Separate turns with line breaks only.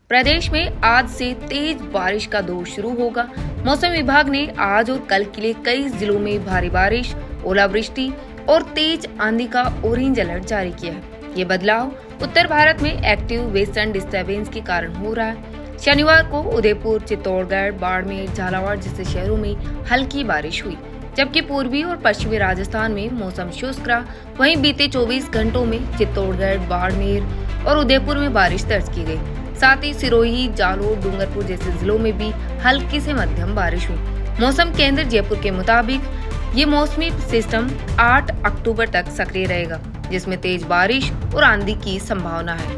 प्रदेश में आज से तेज बारिश का दौर शुरू होगा। मौसम विभाग ने आज और कल के लिए कई जिलों में भारी बारिश, ओलावृष्टि और तेज आंधी का ऑरेंज अलर्ट जारी किया है। ये बदलाव उत्तर भारत में एक्टिव वेस्टर्न डिस्टर्बेंस के कारण हो रहा है। शनिवार को उदयपुर, चित्तौड़गढ़, बाड़मेर, झालावाड़ जैसे शहरों में हल्की बारिश हुई, जबकि पूर्वी और पश्चिमी राजस्थान में मौसम शुष्क रहा। वहीं बीते 24 घंटों में चित्तौड़गढ़, बाड़मेर और उदयपुर में बारिश दर्ज की गई। साथ ही सिरोही, जालोर, डूंगरपुर जैसे जिलों में भी हल्की से मध्यम बारिश हुई। मौसम केंद्र जयपुर के मुताबिक ये मौसमी सिस्टम 8 अक्टूबर तक सक्रिय रहेगा, जिसमें तेज बारिश और आंधी की संभावना है।